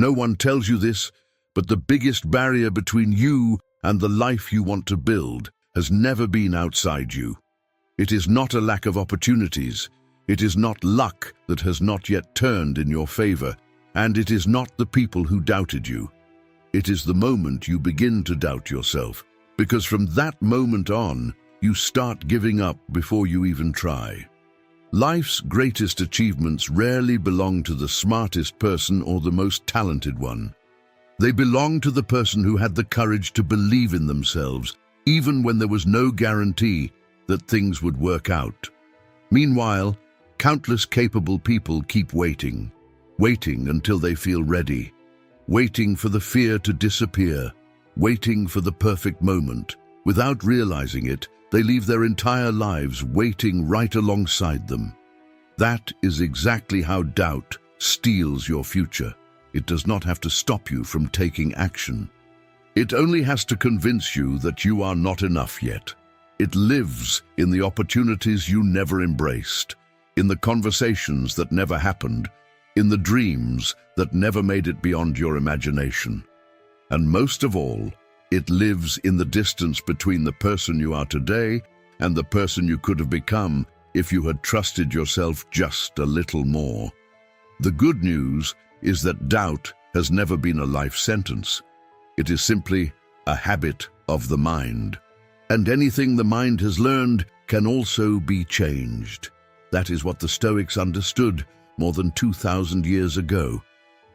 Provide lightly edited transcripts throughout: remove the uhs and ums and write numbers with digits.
No one tells you this, but the biggest barrier between you and the life you want to build has never been outside you. It is not a lack of opportunities. It is not luck that has not yet turned in your favor, and it is not the people who doubted you. It is the moment you begin to doubt yourself, because from that moment on, you start giving up before you even try. Life's greatest achievements rarely belong to the smartest person or the most talented one. They belong to the person who had the courage to believe in themselves, even when there was no guarantee that things would work out. Meanwhile, countless capable people keep waiting until they feel ready, waiting for the fear to disappear, waiting for the perfect moment. Without realizing it, they leave their entire lives waiting right alongside them. That is exactly how doubt steals your future. It does not have to stop you from taking action. It only has to convince you that you are not enough yet. It lives in the opportunities you never embraced, in the conversations that never happened, in the dreams that never made it beyond your imagination. And most of all, it lives in the distance between the person you are today and the person you could have become if you had trusted yourself just a little more. The good news is that doubt has never been a life sentence. It is simply a habit of the mind. And anything the mind has learned can also be changed. That is what the Stoics understood more than 2,000 years ago.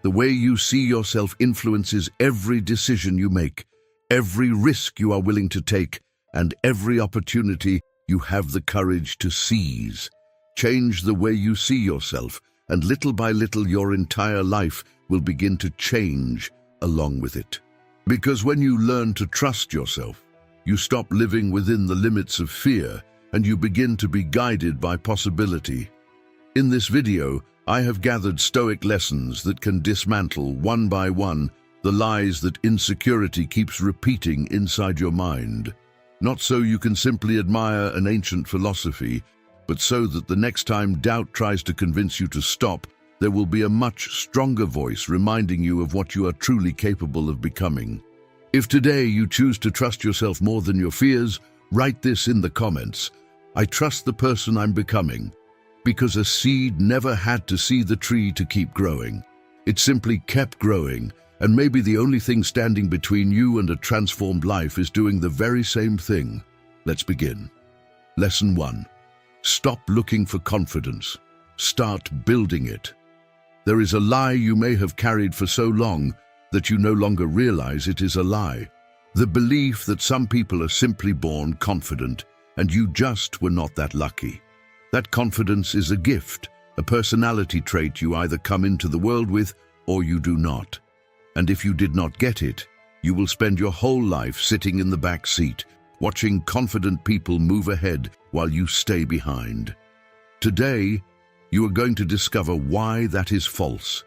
The way you see yourself influences every decision you make, every risk you are willing to take, and every opportunity you have the courage to seize. Change the way you see yourself, and little by little your entire life will begin to change along with it. Because when you learn to trust yourself, you stop living within the limits of fear, and you begin to be guided by possibility. In this video, I have gathered Stoic lessons that can dismantle, one by one, the lies that insecurity keeps repeating inside your mind. Not so you can simply admire an ancient philosophy, but so that the next time doubt tries to convince you to stop, there will be a much stronger voice reminding you of what you are truly capable of becoming. If today you choose to trust yourself more than your fears, write this in the comments. I trust the person I'm becoming. Because a seed never had to see the tree to keep growing. It simply kept growing, and maybe the only thing standing between you and a transformed life is doing the very same thing. Let's begin. Lesson 1. Stop looking for confidence. Start building it. There is a lie you may have carried for so long that you no longer realize it is a lie. The belief that some people are simply born confident and you just were not that lucky. That confidence is a gift, a personality trait you either come into the world with or you do not. And if you did not get it, you will spend your whole life sitting in the back seat, watching confident people move ahead while you stay behind. Today, you are going to discover why that is false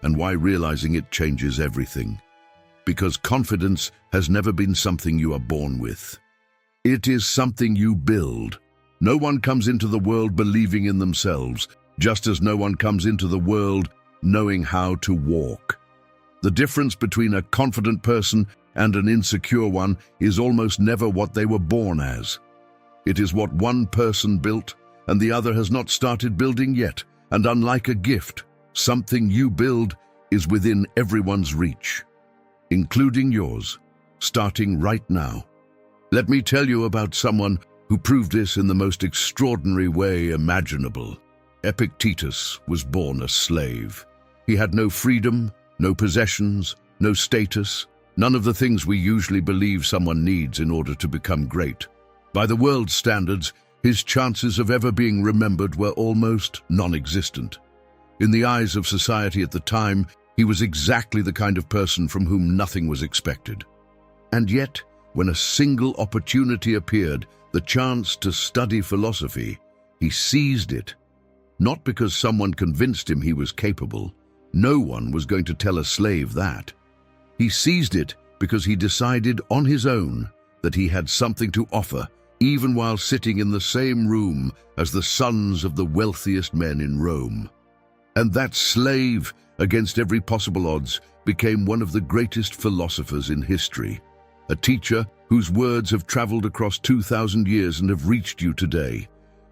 and why realizing it changes everything. Because confidence has never been something you are born with. It is something you build. No one comes into the world believing in themselves, just as no one comes into the world knowing how to walk. The difference between a confident person and an insecure one is almost never what they were born as. It is what one person built and the other has not started building yet. And unlike a gift, something you build is within everyone's reach, including yours, starting right now. Let me tell you about someone who proved this in the most extraordinary way imaginable. Epictetus was born a slave. He had no freedom, no possessions, no status, none of the things we usually believe someone needs in order to become great. By the world's standards, his chances of ever being remembered were almost non-existent. In the eyes of society at the time, he was exactly the kind of person from whom nothing was expected. And yet, when a single opportunity appeared, the chance to study philosophy, he seized it. Not because someone convinced him he was capable. No one was going to tell a slave that. He seized it because he decided on his own that he had something to offer, even while sitting in the same room as the sons of the wealthiest men in Rome. And that slave against every possible odds, became one of the greatest philosophers in history. A teacher whose words have traveled across 2,000 years and have reached you today.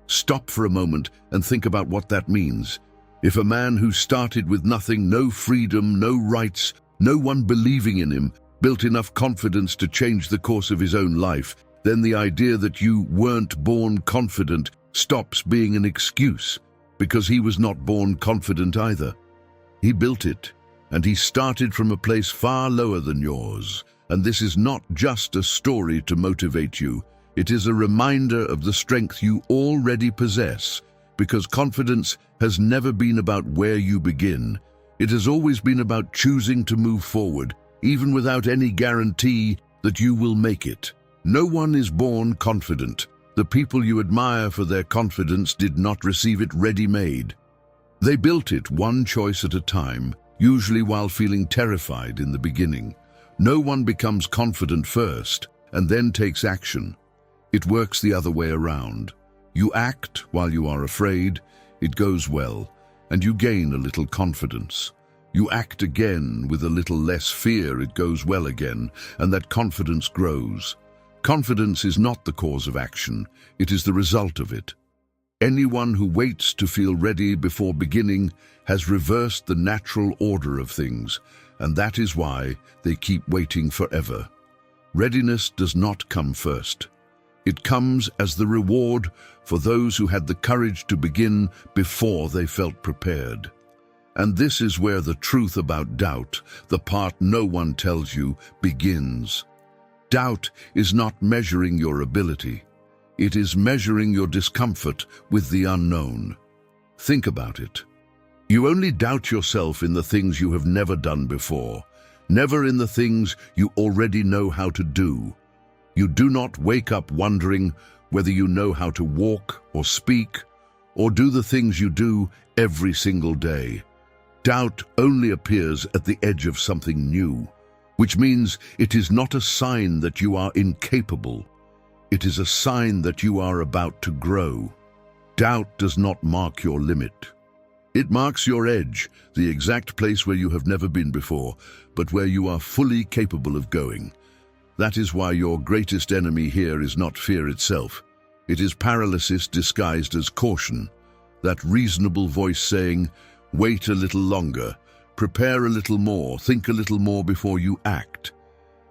Stop for a moment and think about what that means. If a man who started with nothing, no freedom, no rights, no one believing in him, built enough confidence to change the course of his own life, then the idea that you weren't born confident stops being an excuse, because he was not born confident either. He built it, and he started from a place far lower than yours. And this is not just a story to motivate you. It is a reminder of the strength you already possess, because confidence has never been about where you begin. It has always been about choosing to move forward, even without any guarantee that you will make it. No one is born confident. The people you admire for their confidence did not receive it ready-made. They built it one choice at a time, usually while feeling terrified in the beginning. No one becomes confident first and then takes action. It works the other way around. You act while you are afraid, it goes well, and you gain a little confidence. You act again with a little less fear, it goes well again, and that confidence grows. Confidence is not the cause of action, it is the result of it. Anyone who waits to feel ready before beginning has reversed the natural order of things, and that is why they keep waiting forever. Readiness does not come first. It comes as the reward for those who had the courage to begin before they felt prepared. And this is where the truth about doubt, the part no one tells you, begins. Doubt is not measuring your ability. It is measuring your discomfort with the unknown. Think about it. You only doubt yourself in the things you have never done before, never in the things you already know how to do. You do not wake up wondering whether you know how to walk or speak or do the things you do every single day. Doubt only appears at the edge of something new, which means it is not a sign that you are incapable. It is a sign that you are about to grow. Doubt does not mark your limit. It marks your edge, the exact place where you have never been before, but where you are fully capable of going. That is why your greatest enemy here is not fear itself. It is paralysis disguised as caution. That reasonable voice saying, wait a little longer, prepare a little more, think a little more before you act.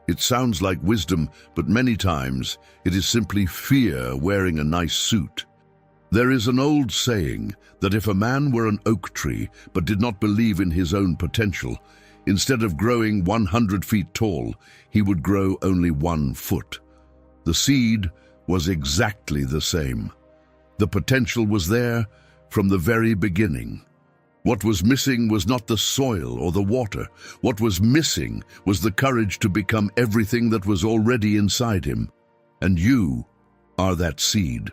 It sounds like wisdom, but many times it is simply fear wearing a nice suit. There is an old saying that if a man were an oak tree but did not believe in his own potential, instead of growing 100 feet tall, he would grow only 1 foot. The seed was exactly the same. The potential was there from the very beginning. What was missing was not the soil or the water. What was missing was the courage to become everything that was already inside him. And you are that seed.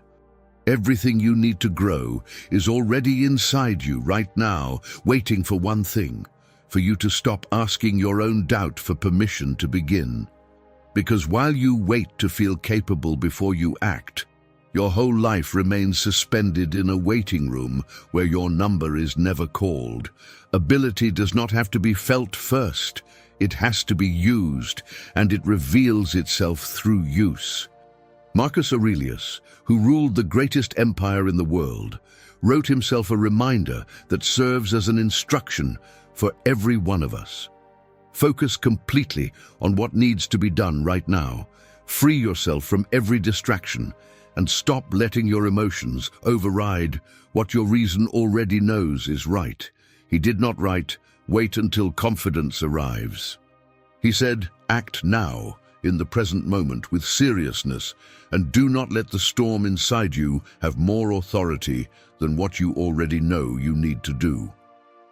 Everything you need to grow is already inside you right now, waiting for one thing, for you to stop asking your own doubt for permission to begin. Because while you wait to feel capable before you act, your whole life remains suspended in a waiting room where your number is never called. Ability does not have to be felt first. It has to be used, and it reveals itself through use. Marcus Aurelius, who ruled the greatest empire in the world, wrote himself a reminder that serves as an instruction for every one of us. Focus completely on what needs to be done right now. Free yourself from every distraction and stop letting your emotions override what your reason already knows is right. He did not write, wait until confidence arrives. He said, act now, in the present moment, with seriousness, and do not let the storm inside you have more authority than what you already know you need to do.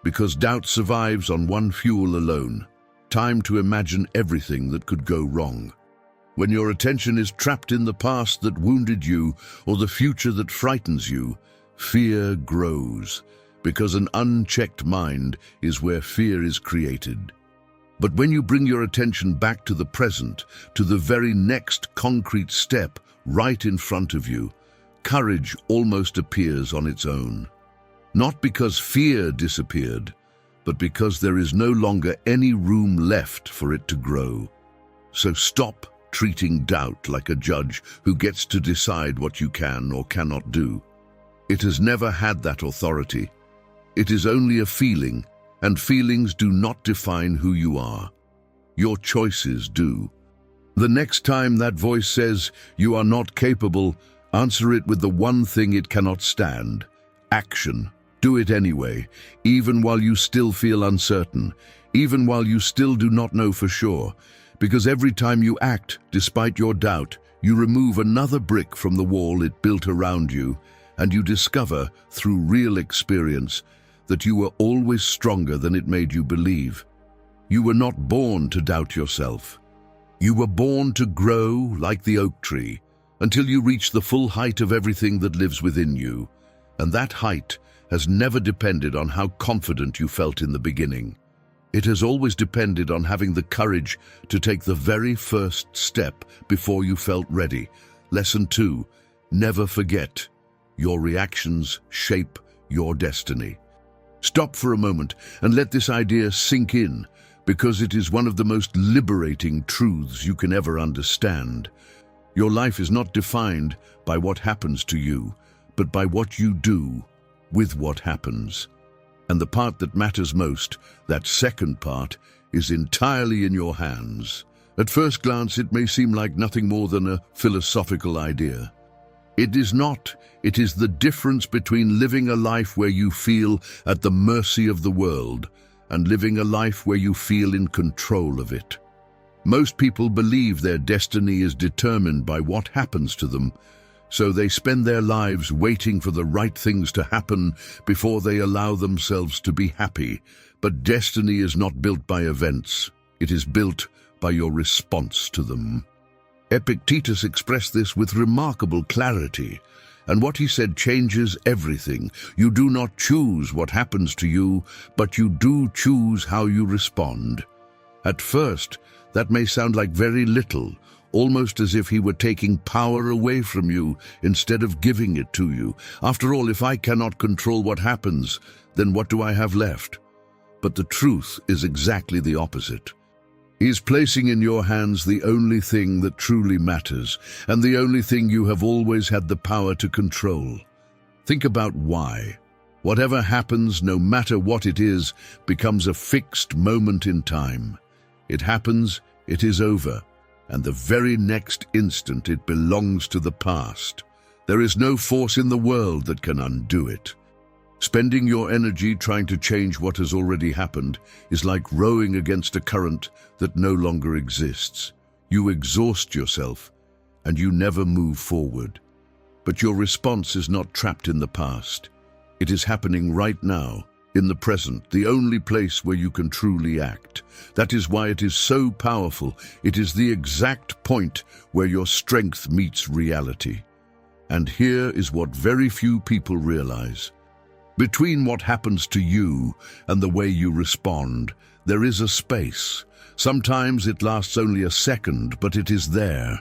Because doubt survives on one fuel alone, time to imagine everything that could go wrong. When your attention is trapped in the past that wounded you or the future that frightens you, fear grows, because an unchecked mind is where fear is created. But when you bring your attention back to the present, to the very next concrete step right in front of you, courage almost appears on its own. Not because fear disappeared, but because there is no longer any room left for it to grow. So stop treating doubt like a judge who gets to decide what you can or cannot do. It has never had that authority. It is only a feeling, and feelings do not define who you are. Your choices do. The next time that voice says you are not capable, answer it with the one thing it cannot stand: action. Do it anyway, even while you still feel uncertain, even while you still do not know for sure, because every time you act, despite your doubt, you remove another brick from the wall it built around you, and you discover, through real experience, that you were always stronger than it made you believe. You were not born to doubt yourself. You were born to grow like the oak tree, until you reach the full height of everything that lives within you, and that height has never depended on how confident you felt in the beginning. It has always depended on having the courage to take the very first step before you felt ready. Lesson 2, never forget. Your reactions shape your destiny. Stop for a moment and let this idea sink in, because it is one of the most liberating truths you can ever understand. Your life is not defined by what happens to you, but by what you do with what happens. And the part that matters most, that second part, is entirely in your hands. At first glance, it may seem like nothing more than a philosophical idea. It is not. It is the difference between living a life where you feel at the mercy of the world and living a life where you feel in control of it. Most people believe their destiny is determined by what happens to them, so they spend their lives waiting for the right things to happen before they allow themselves to be happy. But destiny is not built by events. It is built by your response to them. Epictetus expressed this with remarkable clarity, and what he said changes everything. You do not choose what happens to you, but you do choose how you respond. At first, that may sound like very little, almost as if he were taking power away from you instead of giving it to you. After all, if I cannot control what happens, then what do I have left? But the truth is exactly the opposite. He is placing in your hands the only thing that truly matters, and the only thing you have always had the power to control. Think about why. Whatever happens, no matter what it is, becomes a fixed moment in time. It happens, it is over, and the very next instant it belongs to the past. There is no force in the world that can undo it. Spending your energy trying to change what has already happened is like rowing against a current that no longer exists. You exhaust yourself, and you never move forward. But your response is not trapped in the past. It is happening right now, in the present, the only place where you can truly act. That is why it is so powerful. It is the exact point where your strength meets reality. And here is what very few people realize. Between what happens to you and the way you respond, there is a space. Sometimes it lasts only a second, but it is there.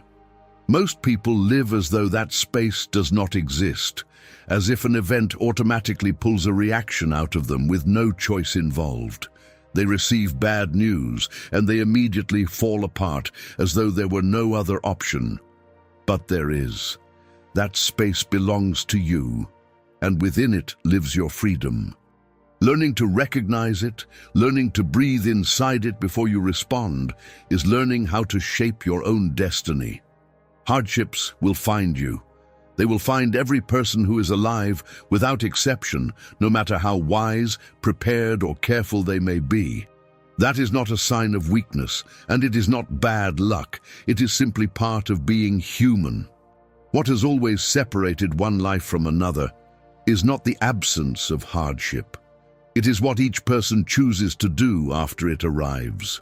Most people live as though that space does not exist, as if an event automatically pulls a reaction out of them with no choice involved. They receive bad news, and they immediately fall apart as though there were no other option. But there is. That space belongs to you, and within it lives your freedom. Learning to recognize it, learning to breathe inside it before you respond, is learning how to shape your own destiny. Hardships will find you. They will find every person who is alive, without exception, no matter how wise, prepared, or careful they may be. That is not a sign of weakness, and it is not bad luck. It is simply part of being human. What has always separated one life from another is not the absence of hardship. It is what each person chooses to do after it arrives.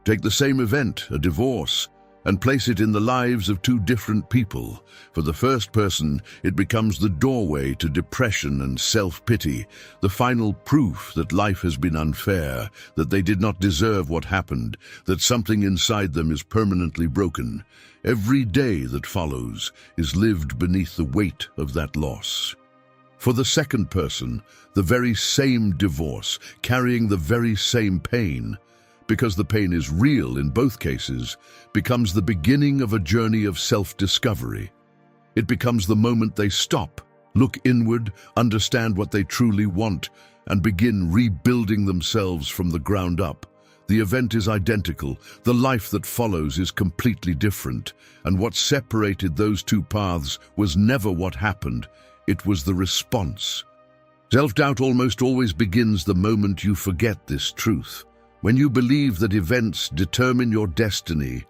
Take the same event, a divorce, and place it in the lives of two different people. For the first person, it becomes the doorway to depression and self-pity, the final proof that life has been unfair, that they did not deserve what happened, that something inside them is permanently broken. Every day that follows is lived beneath the weight of that loss. For the second person, the very same divorce, carrying the very same pain, because the pain is real in both cases, becomes the beginning of a journey of self-discovery. It becomes the moment they stop, look inward, understand what they truly want, and begin rebuilding themselves from the ground up. The event is identical, the life that follows is completely different, and what separated those two paths was never what happened, it was the response. Self-doubt almost always begins the moment you forget this truth. When you believe that events determine your destiny,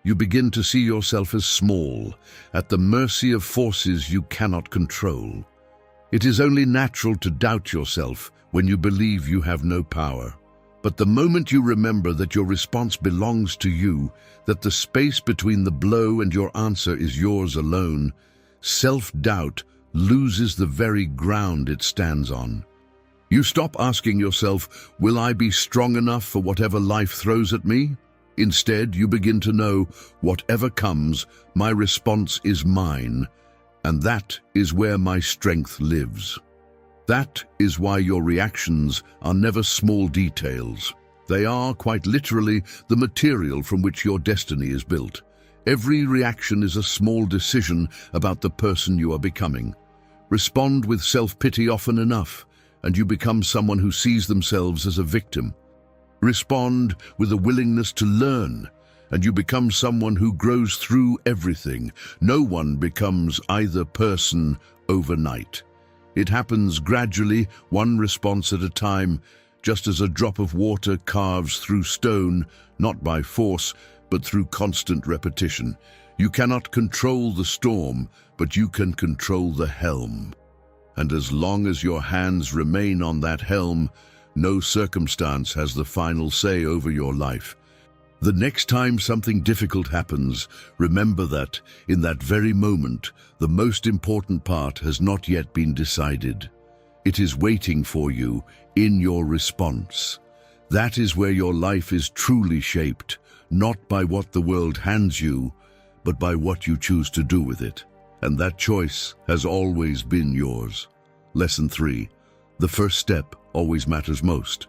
you begin to see yourself as small, at the mercy of forces you cannot control. It is only natural to doubt yourself when you believe you have no power. But the moment you remember that your response belongs to you, that the space between the blow and your answer is yours alone, self-doubt loses the very ground it stands on. You stop asking yourself, will I be strong enough for whatever life throws at me? Instead, you begin to know, whatever comes, my response is mine, and that is where my strength lives. That is why your reactions are never small details. They are, quite literally, the material from which your destiny is built. Every reaction is a small decision about the person you are becoming. Respond with self-pity often enough, and you become someone who sees themselves as a victim. Respond with a willingness to learn, and you become someone who grows through everything. No one becomes either person overnight. It happens gradually, one response at a time, just as a drop of water carves through stone, not by force, but through constant repetition. You cannot control the storm, but you can control the helm. And as long as your hands remain on that helm, no circumstance has the final say over your life. The next time something difficult happens, remember that, in that very moment, the most important part has not yet been decided. It is waiting for you in your response. That is where your life is truly shaped, not by what the world hands you, but by what you choose to do with it. And that choice has always been yours. Lesson 3. The first step always matters most.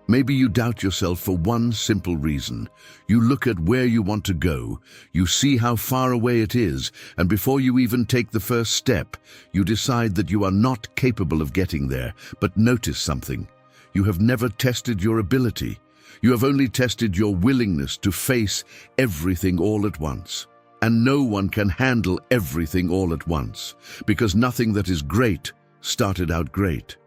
Maybe you doubt yourself for one simple reason. You look at where you want to go, you see how far away it is, and before you even take the first step, you decide that you are not capable of getting there. But notice something. You have never tested your ability. You have only tested your willingness to face everything all at once. And no one can handle everything all at once, because nothing that is great started out great.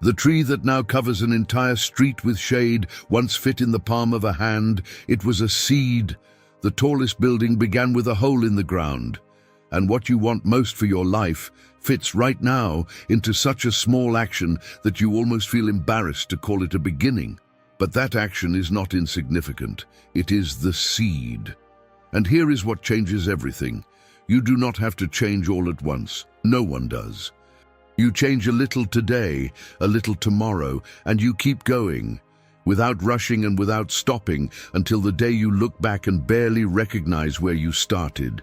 The tree that now covers an entire street with shade once fit in the palm of a hand. It was a seed. The tallest building began with a hole in the ground. And what you want most for your life fits right now into such a small action that you almost feel embarrassed to call it a beginning. But that action is not insignificant. It is the seed. And here is what changes everything. You do not have to change all at once. No one does. You change a little today, a little tomorrow, and you keep going, without rushing and without stopping, until the day you look back and barely recognize where you started.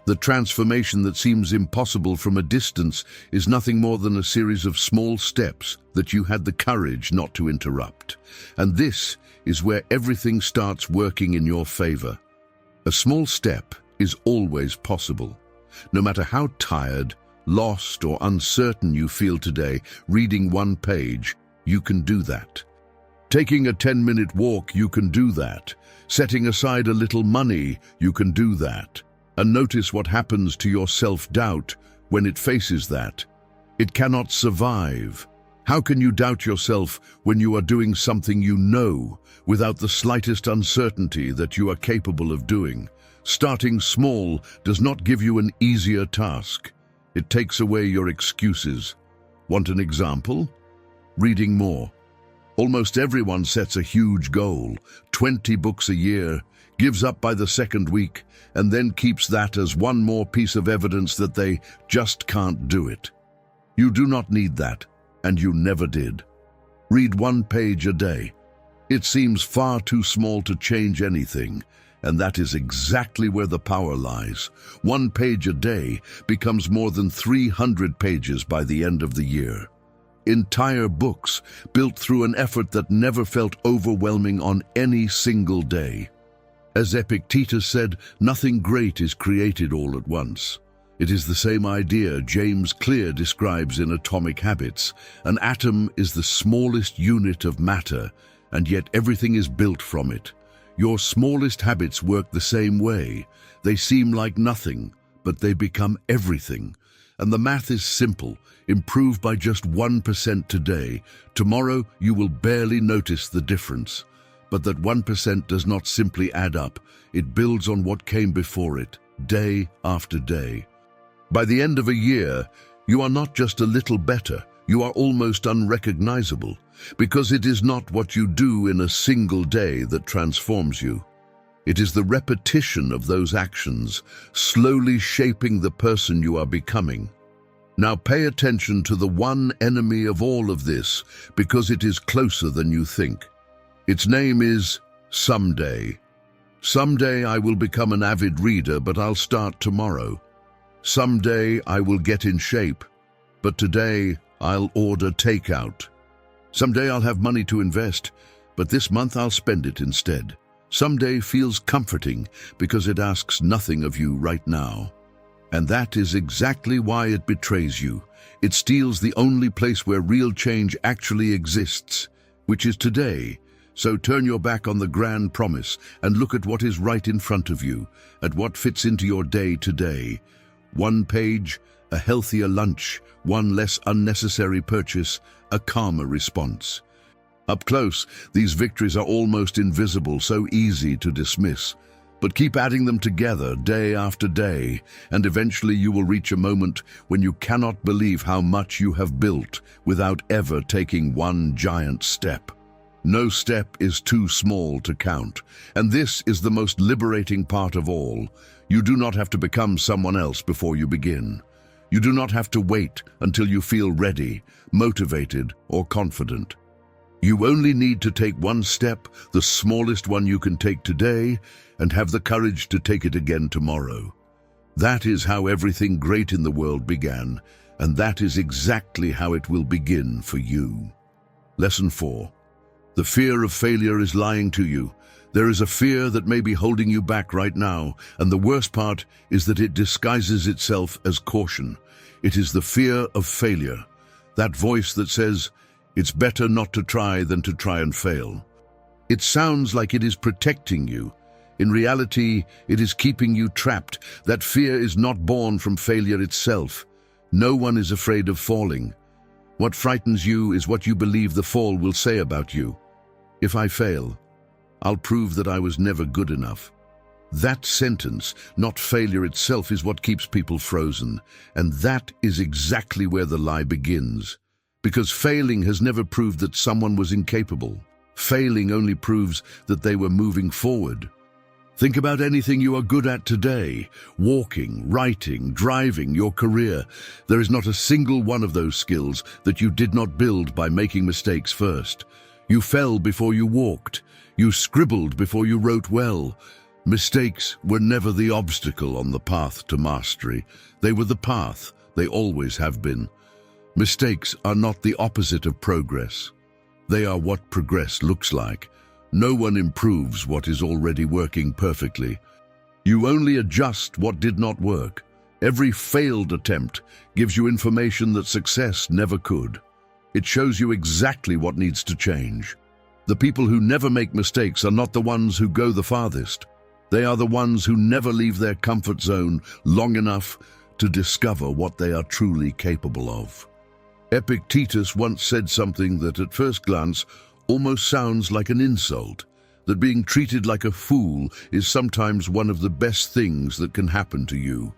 The transformation that seems impossible from a distance is nothing more than a series of small steps that you had the courage not to interrupt. And this is where everything starts working in your favor. A small step is always possible. No matter how tired, lost, or uncertain you feel today, reading one page, you can do that. Taking a 10-minute walk, you can do that. Setting aside a little money, you can do that. And notice what happens to your self-doubt when it faces that. It cannot survive. How can you doubt yourself when you are doing something you know, without the slightest uncertainty that you are capable of doing? Starting small does not give you an easier task. It takes away your excuses. Want an example? Reading more. Almost everyone sets a huge goal, 20 books a year, gives up by the second week, and then keeps that as one more piece of evidence that they just can't do it. You do not need that, and you never did. Read one page a day. It seems far too small to change anything, And that is exactly where the power lies. 1 page a day becomes more than 300 pages by the end of the year. Entire books built through an effort that never felt overwhelming on any single day. As Epictetus said, nothing great is created all at once. It is the same idea James Clear describes in Atomic Habits. An atom is the smallest unit of matter, and yet everything is built from it. Your smallest habits work the same way. They seem like nothing, but they become everything. And the math is simple. Improve by just 1% today. Tomorrow you will barely notice the difference. But that 1% does not simply add up. It builds on what came before it, day after day. By the end of a year, you are not just a little better, you are almost unrecognizable, because it is not what you do in a single day that transforms you. It is the repetition of those actions, slowly shaping the person you are becoming. Now pay attention to the one enemy of all of this, because it is closer than you think. Its name is someday. Someday I will become an avid reader, but I'll start tomorrow. Someday I will get in shape, but today I'll order takeout. Someday I'll have money to invest, but this month I'll spend it instead. Someday feels comforting because it asks nothing of you right now. And that is exactly why it betrays you. It steals the only place where real change actually exists, which is today. So turn your back on the grand promise and look at what is right in front of you, at what fits into your day today. 1 page, a healthier lunch, 1 less unnecessary purchase, a calmer response. Up close, these victories are almost invisible, so easy to dismiss. But keep adding them together day after day, and eventually you will reach a moment when you cannot believe how much you have built without ever taking one giant step. No step is too small to count, and this is the most liberating part of all. You do not have to become someone else before you begin. You do not have to wait until you feel ready, motivated, or confident. You only need to take one step, the smallest one you can take today, and have the courage to take it again tomorrow. That is how everything great in the world began, and that is exactly how it will begin for you. Lesson 4. The fear of failure is lying to you. There is a fear that may be holding you back right now, and the worst part is that it disguises itself as caution. It is the fear of failure, that voice that says, "It's better not to try than to try and fail." It sounds like it is protecting you. In reality, it is keeping you trapped. That fear is not born from failure itself. No one is afraid of falling. What frightens you is what you believe the fall will say about you. If I fail, I'll prove that I was never good enough. That sentence, not failure itself, is what keeps people frozen. And that is exactly where the lie begins. Because failing has never proved that someone was incapable. Failing only proves that they were moving forward. Think about anything you are good at today. Walking, writing, driving, your career. There is not a single one of those skills that you did not build by making mistakes first. You fell before you walked. You scribbled before you wrote well. Mistakes were never the obstacle on the path to mastery. They were the path. They always have been. Mistakes are not the opposite of progress. They are what progress looks like. No one improves what is already working perfectly. You only adjust what did not work. Every failed attempt gives you information that success never could. It shows you exactly what needs to change. The people who never make mistakes are not the ones who go the farthest. They are the ones who never leave their comfort zone long enough to discover what they are truly capable of. Epictetus once said something that at first glance almost sounds like an insult, that being treated like a fool is sometimes one of the best things that can happen to you.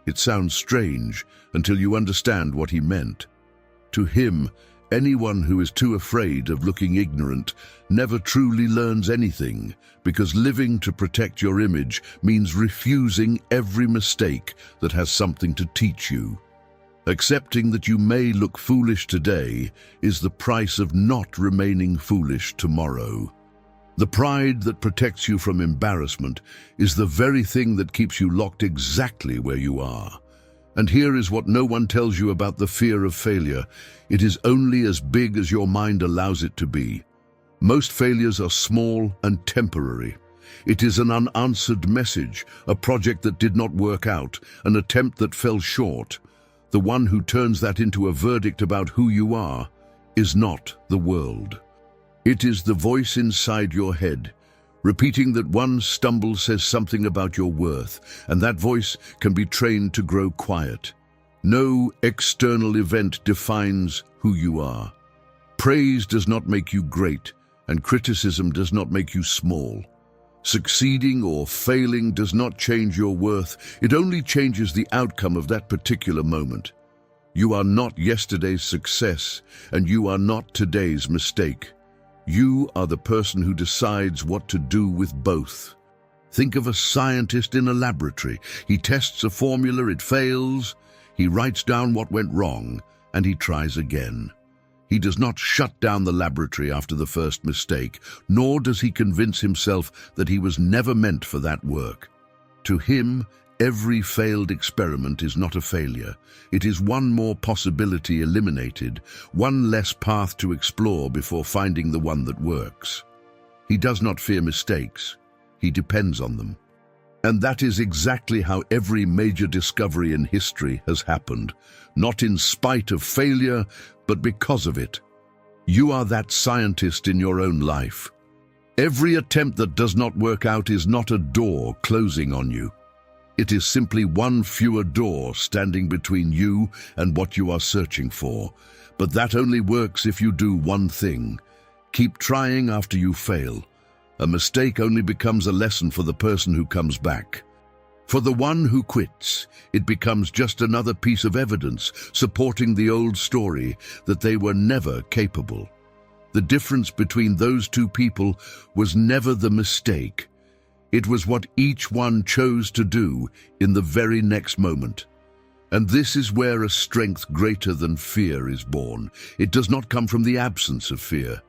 It sounds strange until you understand what he meant. To him, anyone who is too afraid of looking ignorant never truly learns anything, because living to protect your image means refusing every mistake that has something to teach you. Accepting that you may look foolish today is the price of not remaining foolish tomorrow. The pride that protects you from embarrassment is the very thing that keeps you locked exactly where you are. And here is what no one tells you about the fear of failure. It is only as big as your mind allows it to be. Most failures are small and temporary. It is an unanswered message, a project that did not work out, an attempt that fell short. The one who turns that into a verdict about who you are is not the world. It is the voice inside your head, repeating that one stumble says something about your worth, and that voice can be trained to grow quiet. No external event defines who you are. Praise does not make you great, and criticism does not make you small. Succeeding or failing does not change your worth, it only changes the outcome of that particular moment. You are not yesterday's success, and you are not today's mistake. You are the person who decides what to do with both. Think of a scientist in a laboratory. He tests a formula, it fails. He writes down what went wrong, and he tries again. He does not shut down the laboratory after the first mistake, nor does he convince himself that he was never meant for that work. To him, every failed experiment is not a failure. It is one more possibility eliminated, one less path to explore before finding the one that works. He does not fear mistakes. He depends on them. And that is exactly how every major discovery in history has happened, not in spite of failure, but because of it. You are that scientist in your own life. Every attempt that does not work out is not a door closing on you. It is simply one fewer door standing between you and what you are searching for. But that only works if you do one thing. Keep trying after you fail. A mistake only becomes a lesson for the person who comes back. For the one who quits, it becomes just another piece of evidence supporting the old story that they were never capable. The difference between those two people was never the mistake. It was what each one chose to do in the very next moment. And this is where a strength greater than fear is born. It does not come from the absence of fear.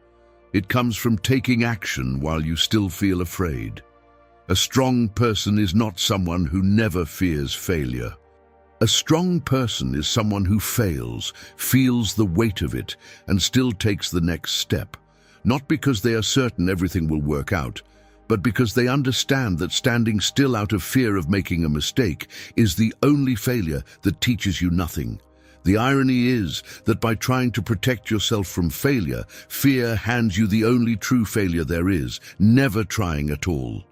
It comes from taking action while you still feel afraid. A strong person is not someone who never fears failure. A strong person is someone who fails, feels the weight of it, and still takes the next step. Not because they are certain everything will work out, but because they understand that standing still out of fear of making a mistake is the only failure that teaches you nothing. The irony is that by trying to protect yourself from failure, fear hands you the only true failure there is, never trying at all.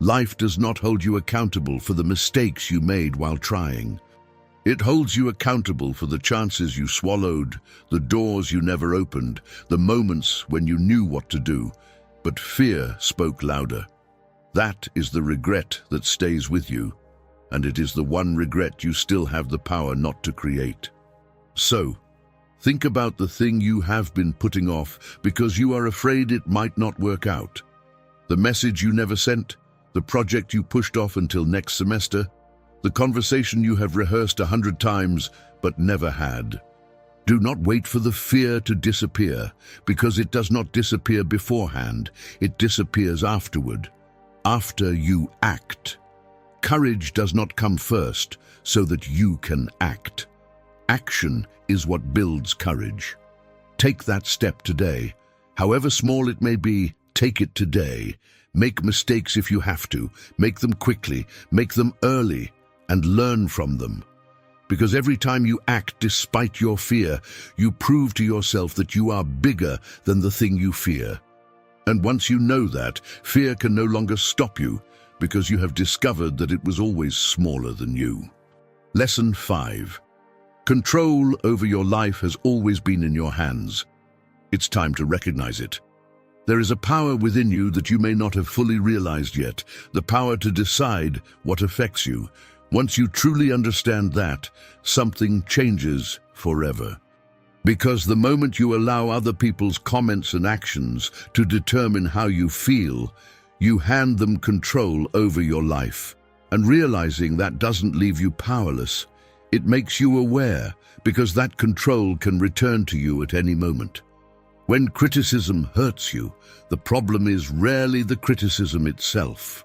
Life does not hold you accountable for the mistakes you made while trying. It holds you accountable for the chances you swallowed, the doors you never opened, the moments when you knew what to do, but fear spoke louder. That is the regret that stays with you, and it is the one regret you still have the power not to create. So, think about the thing you have been putting off because you are afraid it might not work out. The message you never sent, the project you pushed off until next semester, the conversation you have rehearsed 100 times but never had. Do not wait for the fear to disappear, because it does not disappear beforehand, it disappears afterward, after you act. Courage does not come first so that you can act. Action is what builds courage. Take that step today. However small it may be, take it today. Make mistakes if you have to. Make them quickly, make them early, and learn from them. Because every time you act despite your fear, you prove to yourself that you are bigger than the thing you fear. And once you know that, fear can no longer stop you, because you have discovered that it was always smaller than you. Lesson 5. Control over your life has always been in your hands. It's time to recognize it. There is a power within you that you may not have fully realized yet, the power to decide what affects you. Once you truly understand that, something changes forever. Because the moment you allow other people's comments and actions to determine how you feel, you hand them control over your life. And realizing that doesn't leave you powerless. It makes you aware, because that control can return to you at any moment. When criticism hurts you, the problem is rarely the criticism itself.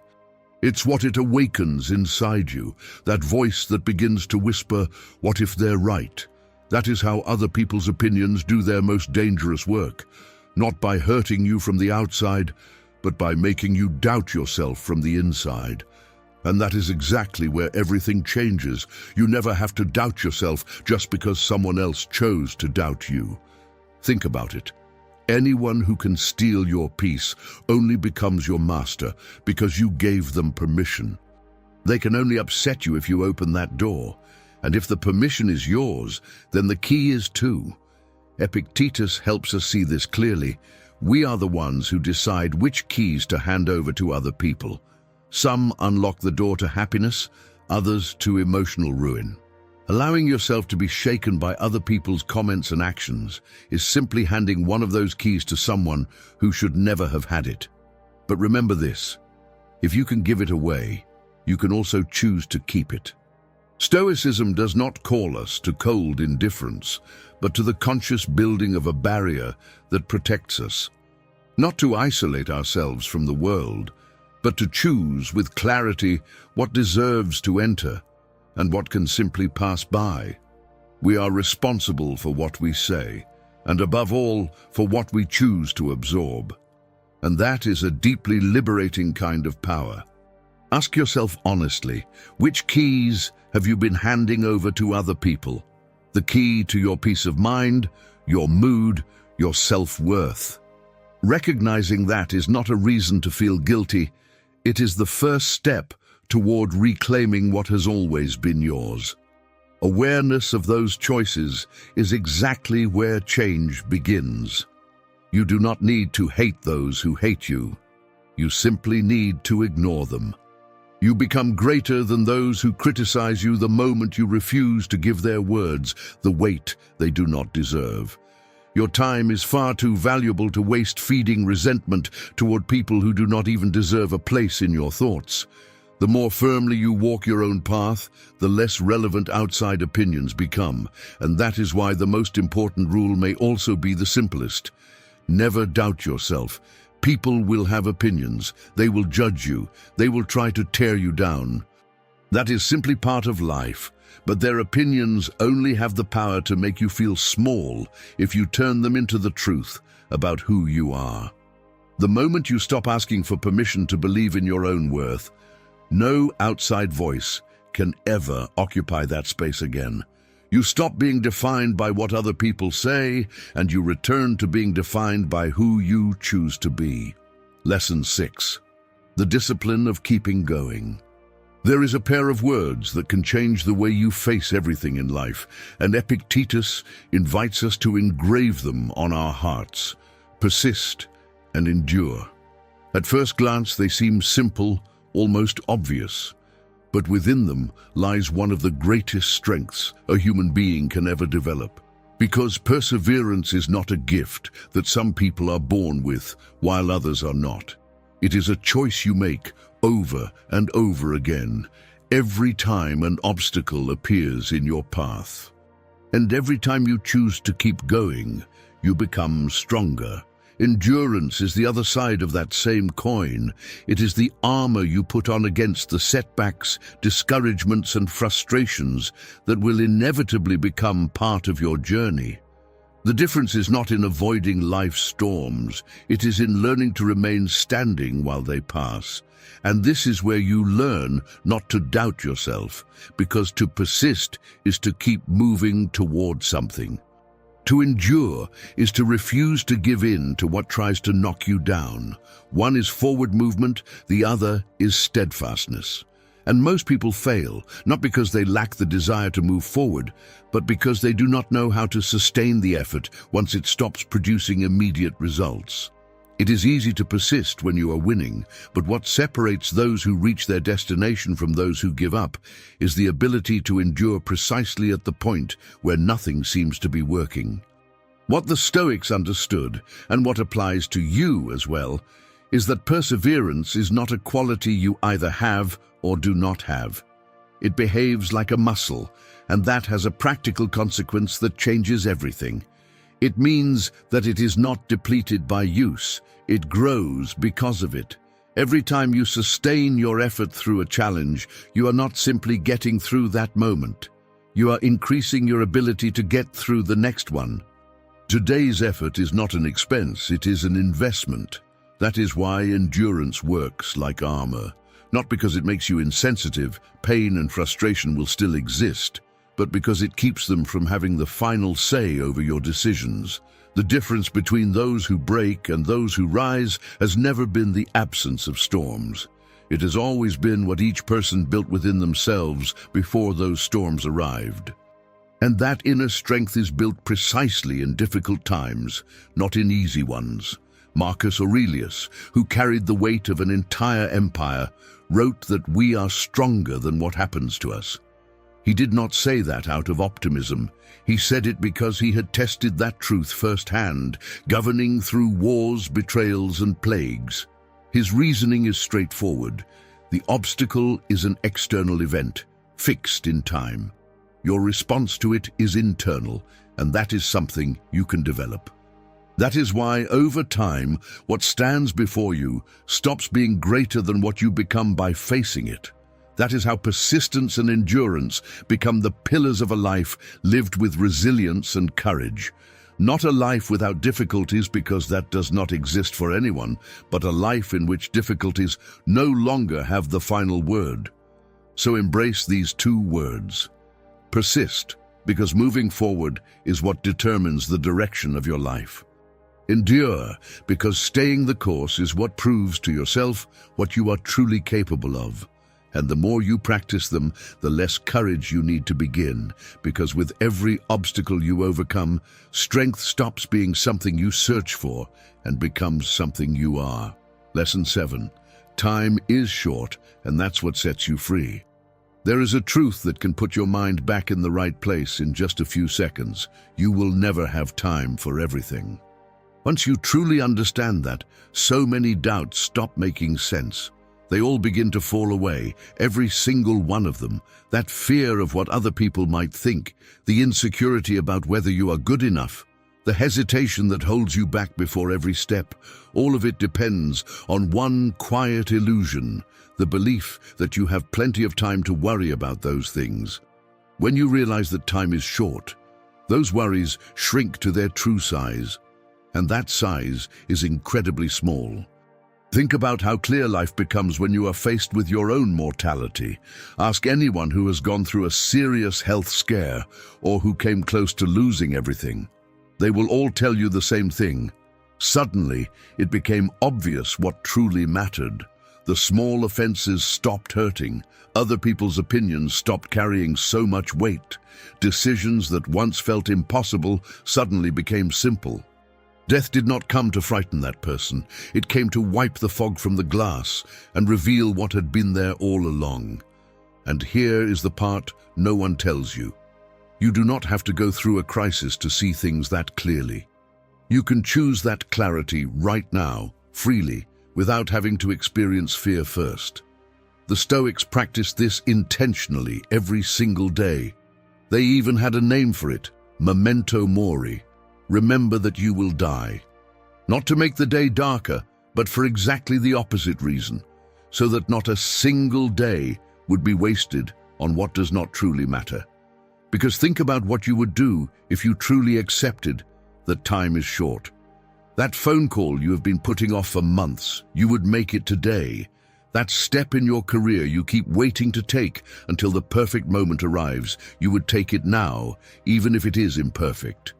It's what it awakens inside you, that voice that begins to whisper, "What if they're right?" That is how other people's opinions do their most dangerous work, not by hurting you from the outside, but by making you doubt yourself from the inside. And that is exactly where everything changes. You never have to doubt yourself just because someone else chose to doubt you. Think about it. Anyone who can steal your peace only becomes your master because you gave them permission. They can only upset you if you open that door. And if the permission is yours, then the key is too. Epictetus helps us see this clearly. We are the ones who decide which keys to hand over to other people. Some unlock the door to happiness, others to emotional ruin. Allowing yourself to be shaken by other people's comments and actions is simply handing one of those keys to someone who should never have had it. But remember this, if you can give it away, you can also choose to keep it. Stoicism does not call us to cold indifference, but to the conscious building of a barrier that protects us. Not to isolate ourselves from the world, but to choose with clarity what deserves to enter and what can simply pass by. We are responsible for what we say, and above all, for what we choose to absorb. And that is a deeply liberating kind of power. Ask yourself honestly, which keys have you been handing over to other people? The key to your peace of mind, your mood, your self-worth. Recognizing that is not a reason to feel guilty. It is the first step toward reclaiming what has always been yours. Awareness of those choices is exactly where change begins. You do not need to hate those who hate you. You simply need to ignore them. You become greater than those who criticize you the moment you refuse to give their words the weight they do not deserve. Your time is far too valuable to waste feeding resentment toward people who do not even deserve a place in your thoughts. The more firmly you walk your own path, the less relevant outside opinions become, and that is why the most important rule may also be the simplest. Never doubt yourself. People will have opinions. They will judge you. They will try to tear you down. That is simply part of life, but their opinions only have the power to make you feel small if you turn them into the truth about who you are. The moment you stop asking for permission to believe in your own worth, no outside voice can ever occupy that space again. You stop being defined by what other people say, and you return to being defined by who you choose to be. Lesson 6. The discipline of keeping going. There is a pair of words that can change the way you face everything in life, and Epictetus invites us to engrave them on our hearts. Persist and endure. At first glance, they seem simple, almost obvious, but within them lies one of the greatest strengths a human being can ever develop. Because perseverance is not a gift that some people are born with, while others are not. It is a choice you make over and over again, every time an obstacle appears in your path. And every time you choose to keep going, you become stronger. Endurance is the other side of that same coin. It is the armor you put on against the setbacks, discouragements, and frustrations that will inevitably become part of your journey. The difference is not in avoiding life's storms. It is in learning to remain standing while they pass. And this is where you learn not to doubt yourself, because to persist is to keep moving toward something. To endure is to refuse to give in to what tries to knock you down. One is forward movement, the other is steadfastness. And most people fail, not because they lack the desire to move forward, but because they do not know how to sustain the effort once it stops producing immediate results. It is easy to persist when you are winning, but what separates those who reach their destination from those who give up is the ability to endure precisely at the point where nothing seems to be working. What the Stoics understood, and what applies to you as well, is that perseverance is not a quality you either have or do not have. It behaves like a muscle, and that has a practical consequence that changes everything. It means that it is not depleted by use, it grows because of it. Every time you sustain your effort through a challenge, you are not simply getting through that moment. You are increasing your ability to get through the next one. Today's effort is not an expense, it is an investment. That is why endurance works like armor. Not because it makes you insensitive, pain and frustration will still exist, but because it keeps them from having the final say over your decisions. The difference between those who break and those who rise has never been the absence of storms. It has always been what each person built within themselves before those storms arrived. And that inner strength is built precisely in difficult times, not in easy ones. Marcus Aurelius, who carried the weight of an entire empire, wrote that we are stronger than what happens to us. He did not say that out of optimism. He said it because he had tested that truth firsthand, governing through wars, betrayals, and plagues. His reasoning is straightforward. The obstacle is an external event, fixed in time. Your response to it is internal, and that is something you can develop. That is why, over time, what stands before you stops being greater than what you become by facing it. That is how persistence and endurance become the pillars of a life lived with resilience and courage. Not a life without difficulties, because that does not exist for anyone, but a life in which difficulties no longer have the final word. So embrace these two words. Persist, because moving forward is what determines the direction of your life. Endure, because staying the course is what proves to yourself what you are truly capable of. And the more you practice them, the less courage you need to begin, because with every obstacle you overcome, strength stops being something you search for and becomes something you are. Lesson 7. Time is short, and that's what sets you free. There is a truth that can put your mind back in the right place in just a few seconds. You will never have time for everything. Once you truly understand that, so many doubts stop making sense. They all begin to fall away, every single one of them. That fear of what other people might think, the insecurity about whether you are good enough, the hesitation that holds you back before every step, all of it depends on one quiet illusion, the belief that you have plenty of time to worry about those things. When you realize that time is short, those worries shrink to their true size, and that size is incredibly small. Think about how clear life becomes when you are faced with your own mortality. Ask anyone who has gone through a serious health scare or who came close to losing everything. They will all tell you the same thing. Suddenly, it became obvious what truly mattered. The small offenses stopped hurting. Other people's opinions stopped carrying so much weight. Decisions that once felt impossible suddenly became simple. Death did not come to frighten that person. It came to wipe the fog from the glass and reveal what had been there all along. And here is the part no one tells you. You do not have to go through a crisis to see things that clearly. You can choose that clarity right now, freely, without having to experience fear first. The Stoics practiced this intentionally every single day. They even had a name for it, memento mori. Remember that you will die. Not to make the day darker, but for exactly the opposite reason, so that not a single day would be wasted on what does not truly matter. Because think about what you would do if you truly accepted that time is short. That phone call you have been putting off for months, you would make it today. That step in your career you keep waiting to take until the perfect moment arrives, you would take it now, even if it is imperfect.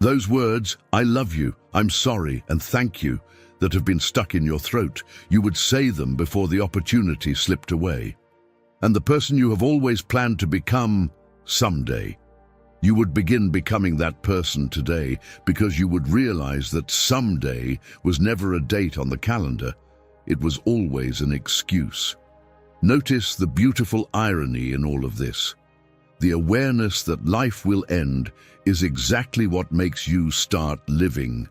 Those words, I love you, I'm sorry, and thank you, that have been stuck in your throat, you would say them before the opportunity slipped away. And the person you have always planned to become, someday. You would begin becoming that person today, because you would realize that someday was never a date on the calendar. It was always an excuse. Notice the beautiful irony in all of this. The awareness that life will end is exactly what makes you start living.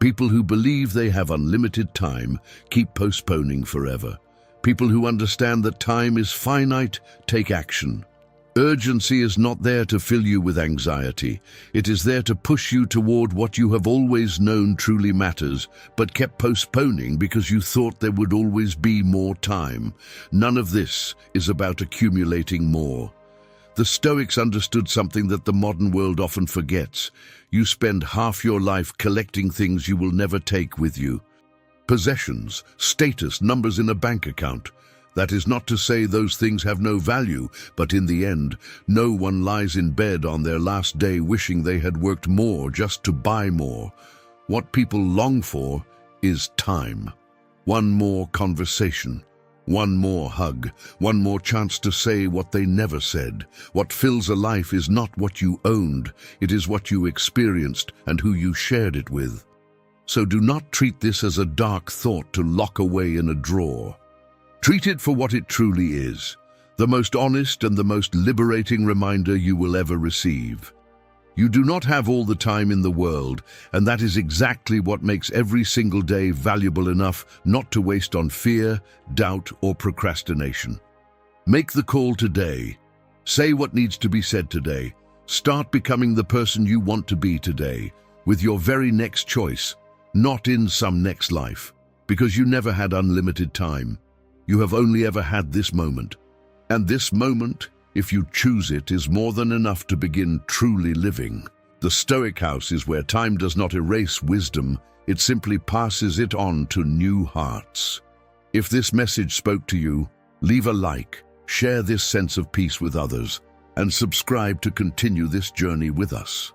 People who believe they have unlimited time keep postponing forever. People who understand that time is finite take action. Urgency is not there to fill you with anxiety. It is there to push you toward what you have always known truly matters, but kept postponing because you thought there would always be more time. None of this is about accumulating more. The Stoics understood something that the modern world often forgets. You spend half your life collecting things you will never take with you. Possessions, status, numbers in a bank account. That is not to say those things have no value, but in the end, no one lies in bed on their last day wishing they had worked more just to buy more. What people long for is time. One more conversation, one more hug, one more chance to say what they never said. What fills a life is not what you owned, it is what you experienced and who you shared it with. So do not treat this as a dark thought to lock away in a drawer. Treat it for what it truly is, the most honest and the most liberating reminder you will ever receive. You do not have all the time in the world, and that is exactly what makes every single day valuable enough not to waste on fear, doubt, or procrastination. Make the call today. Say what needs to be said today. Start becoming the person you want to be today, with your very next choice, not in some next life, because you never had unlimited time. You have only ever had this moment. And this moment, if you choose it, is more than enough to begin truly living. The Stoic house is where time does not erase wisdom, it simply passes it on to new hearts. If this message spoke to you, leave a like, share this sense of peace with others, and subscribe to continue this journey with us.